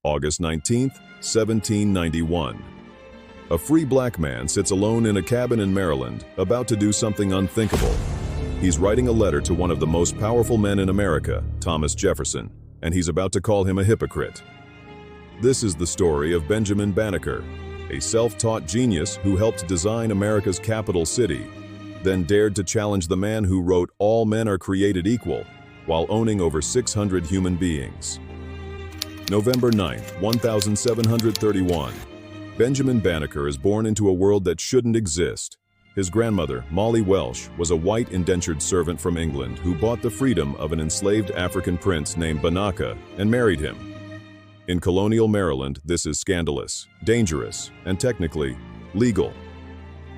August 19, 1791. A free black man sits alone in a cabin in Maryland, about to do something unthinkable. He's writing a letter to one of the most powerful men in America, Thomas Jefferson, and he's about to call him a hypocrite. This is the story of Benjamin Banneker, a self-taught genius who helped design America's capital city, then dared to challenge the man who wrote "All men are created equal," while owning over 600 human beings. November 9, 1731. Benjamin Banneker is born into a world that shouldn't exist. His grandmother, Molly Welsh, was a white indentured servant from England who bought the freedom of an enslaved African prince named Banneker and married him. In colonial Maryland, this is scandalous, dangerous, and technically legal.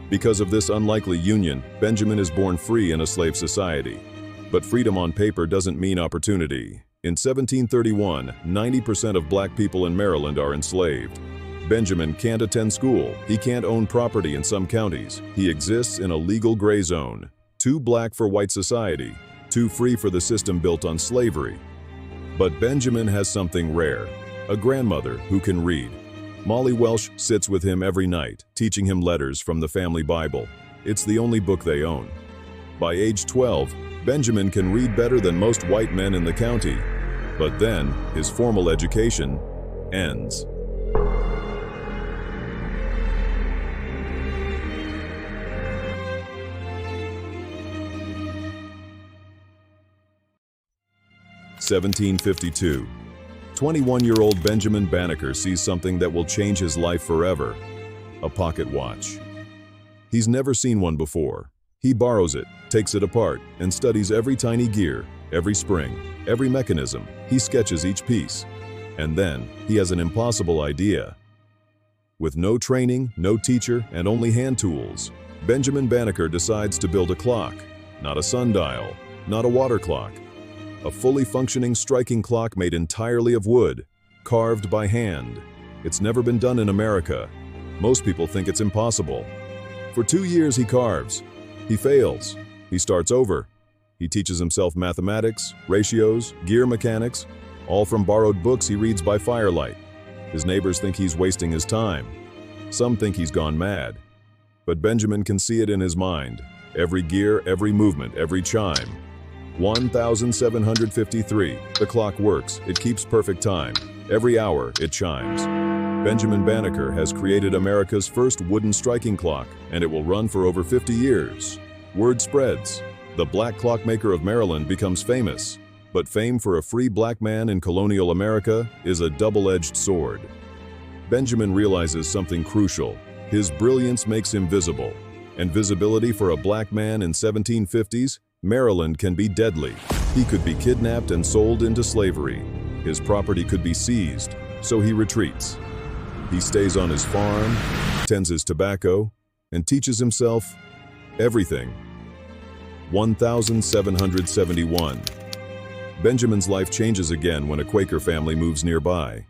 Because of this unlikely union, Benjamin is born free in a slave society. But freedom on paper doesn't mean opportunity. In 1731, 90% of black people in Maryland are enslaved. Benjamin can't attend school, he can't own property in some counties. He exists in a legal gray zone, too black for white society, too free for the system built on slavery. But Benjamin has something rare, a grandmother who can read. Molly Welsh sits with him every night, teaching him letters from the family Bible. It's the only book they own. By age 12, Benjamin can read better than most white men in the county. But then, his formal education ends. (1752). 21-year-old Benjamin Banneker sees something that will change his life forever: a pocket watch. He's never seen one before. He borrows it, takes it apart, and studies every tiny gear, every spring, every mechanism. He sketches each piece. And then, he has an impossible idea. With no training, no teacher, and only hand tools, Benjamin Banneker decides to build a clock. Not a sundial, not a water clock. A fully functioning striking clock made entirely of wood, carved by hand. It's never been done in America. Most people think it's impossible. For 2 years he carves. He fails. He starts over. He teaches himself mathematics, ratios, gear mechanics, all from borrowed books he reads by firelight. His neighbors think he's wasting his time. Some think he's gone mad. But Benjamin can see it in his mind. Every gear, every movement, every chime. 1753. The clock works. It keeps perfect time. Every hour, it chimes. Benjamin Banneker has created America's first wooden striking clock, and it will run for over 50 years. Word spreads. The black clockmaker of Maryland becomes famous. But fame for a free black man in colonial America is a double-edged sword. Benjamin realizes something crucial. His brilliance makes him visible. And visibility for a black man in 1750s, Maryland can be deadly. He could be kidnapped and sold into slavery. His property could be seized, so he retreats. He stays on his farm, tends his tobacco, and teaches himself everything. 1771. Benjamin's life changes again when a Quaker family moves nearby.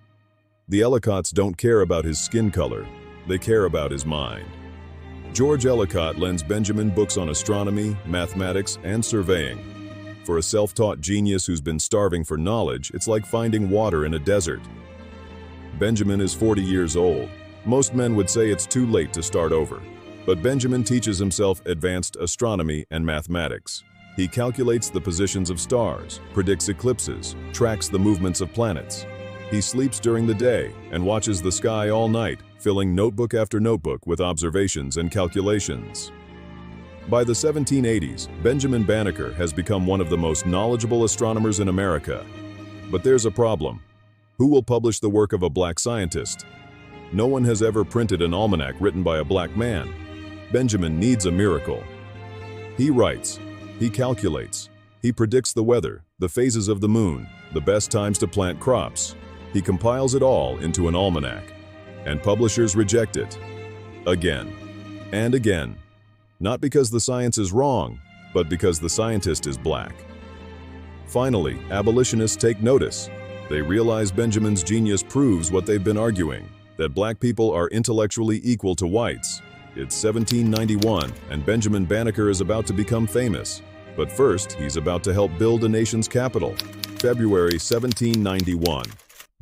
The Ellicotts don't care about his skin color, they care about his mind. George Ellicott lends Benjamin books on astronomy, mathematics, and surveying. For a self-taught genius who's been starving for knowledge, it's like finding water in a desert. Benjamin is 40 years old. Most men would say it's too late to start over. But Benjamin teaches himself advanced astronomy and mathematics. He calculates the positions of stars, predicts eclipses, tracks the movements of planets. He sleeps during the day and watches the sky all night, filling notebook after notebook with observations and calculations. By the 1780s, Benjamin Banneker has become one of the most knowledgeable astronomers in America. But there's a problem. Who will publish the work of a black scientist? No one has ever printed an almanac written by a black man. Benjamin needs a miracle. He writes, he calculates, he predicts the weather, the phases of the moon, the best times to plant crops. He compiles it all into an almanac. And publishers reject it. Again and again. Not because the science is wrong, but because the scientist is black. Finally, abolitionists take notice. They realize Benjamin's genius proves what they've been arguing, that black people are intellectually equal to whites. It's 1791, and Benjamin Banneker is about to become famous. But first, he's about to help build a nation's capital. February 1791.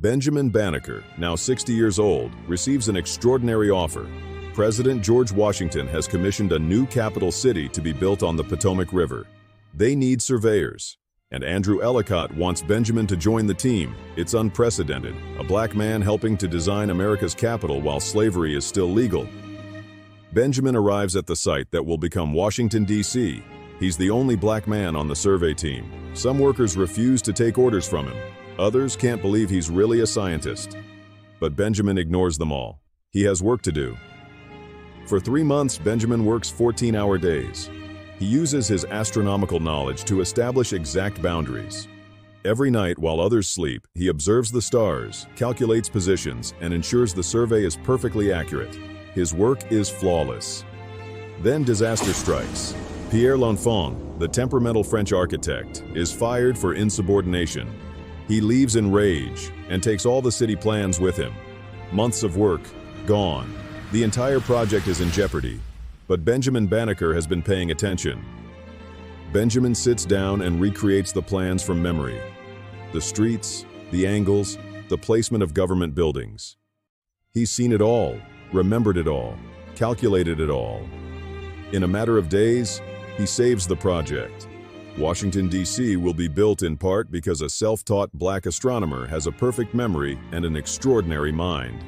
Benjamin Banneker, now 60 years old, receives an extraordinary offer. President George Washington has commissioned a new capital city to be built on the Potomac River. They need surveyors, and Andrew Ellicott wants Benjamin to join the team. It's unprecedented, a black man helping to design America's capital while slavery is still legal. Benjamin arrives at the site that will become Washington, D.C. He's the only black man on the survey team. Some workers refuse to take orders from him. Others can't believe he's really a scientist. But Benjamin ignores them all. He has work to do. For 3 months, Benjamin works 14-hour days. He uses his astronomical knowledge to establish exact boundaries. Every night, while others sleep, he observes the stars, calculates positions, and ensures the survey is perfectly accurate. His work is flawless. Then disaster strikes. Pierre L'Enfant, the temperamental French architect, is fired for insubordination. He leaves in rage and takes all the city plans with him. Months of work, gone. The entire project is in jeopardy, but Benjamin Banneker has been paying attention. Benjamin sits down and recreates the plans from memory. The streets, the angles, the placement of government buildings. He's seen it all, remembered it all, calculated it all. In a matter of days, he saves the project. Washington, D.C. will be built in part because a self-taught black astronomer has a perfect memory and an extraordinary mind.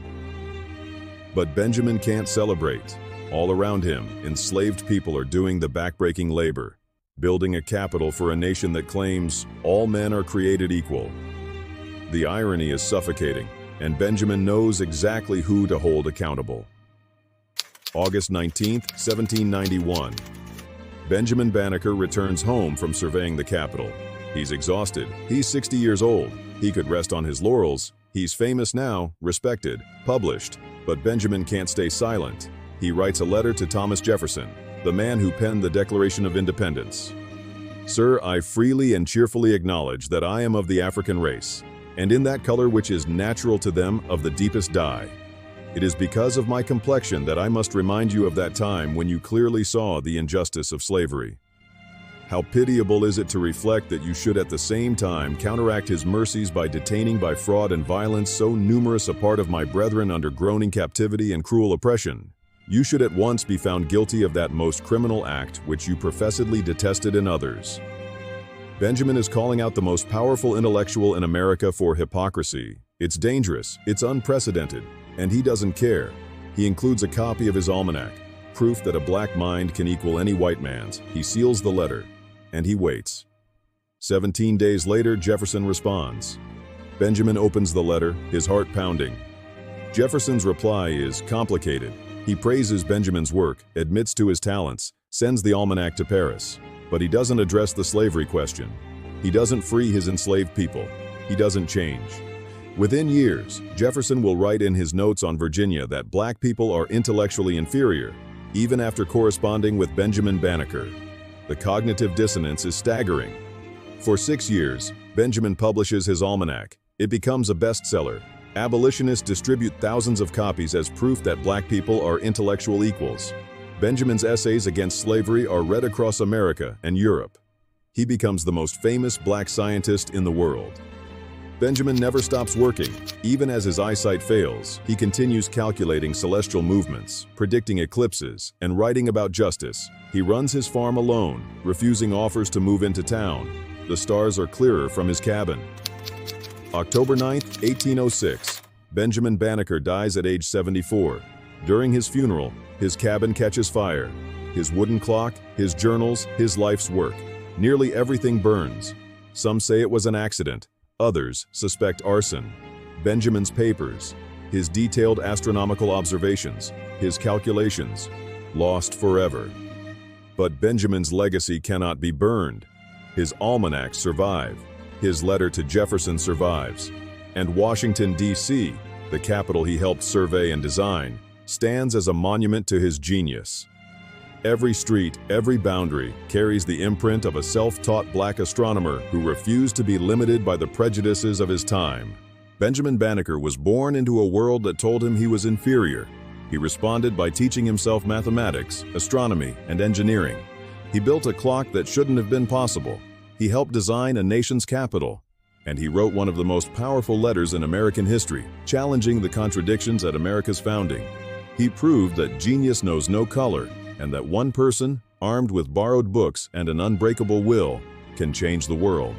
But Benjamin can't celebrate. All around him, enslaved people are doing the backbreaking labor, building a capital for a nation that claims all men are created equal. The irony is suffocating, and Benjamin knows exactly who to hold accountable. August 19, 1791. Benjamin Banneker returns home from surveying the capital. He's exhausted. He's 60 years old. He could rest on his laurels. He's famous now, respected, published. But Benjamin can't stay silent. He writes a letter to Thomas Jefferson, the man who penned the Declaration of Independence. Sir, I freely and cheerfully acknowledge that I am of the African race, and in that color which is natural to them of the deepest dye. It is because of my complexion that I must remind you of that time when you clearly saw the injustice of slavery. How pitiable is it to reflect that you should at the same time counteract his mercies by detaining by fraud and violence so numerous a part of my brethren under groaning captivity and cruel oppression. You should at once be found guilty of that most criminal act which you professedly detested in others. Benjamin is calling out the most powerful intellectual in America for hypocrisy. It's dangerous, it's unprecedented, and he doesn't care. He includes a copy of his almanack, proof that a black mind can equal any white man's. He seals the letter, and he waits. 17 days later, Jefferson responds. Benjamin opens the letter, his heart pounding. Jefferson's reply is complicated. He praises Benjamin's work, admits to his talents, sends the almanac to Paris. But he doesn't address the slavery question. He doesn't free his enslaved people. He doesn't change. Within years, Jefferson will write in his notes on Virginia that black people are intellectually inferior, even after corresponding with Benjamin Banneker. The cognitive dissonance is staggering. For 6 years, Benjamin publishes his almanac. It becomes a bestseller. Abolitionists distribute thousands of copies as proof that black people are intellectual equals. Benjamin's essays against slavery are read across America and Europe. He becomes the most famous black scientist in the world. Benjamin never stops working. Even as his eyesight fails, he continues calculating celestial movements, predicting eclipses, and writing about justice. He runs his farm alone, refusing offers to move into town. The stars are clearer from his cabin. October 9, 1806. Benjamin Banneker dies at age 74. During his funeral, his cabin catches fire. His wooden clock, his journals, his life's work. Nearly everything burns. Some say it was an accident. Others suspect arson. Benjamin's papers, his detailed astronomical observations, his calculations, lost forever. But Benjamin's legacy cannot be burned. His almanacs survive. His letter to Jefferson survives. And Washington, D.C., the capital he helped survey and design, stands as a monument to his genius. Every street, every boundary carries the imprint of a self-taught black astronomer who refused to be limited by the prejudices of his time. Benjamin Banneker was born into a world that told him he was inferior. He responded by teaching himself mathematics, astronomy, and engineering. He built a clock that shouldn't have been possible. He helped design a nation's capital. And he wrote one of the most powerful letters in American history, challenging the contradictions at America's founding. He proved that genius knows no color, and that one person, armed with borrowed books and an unbreakable will, can change the world.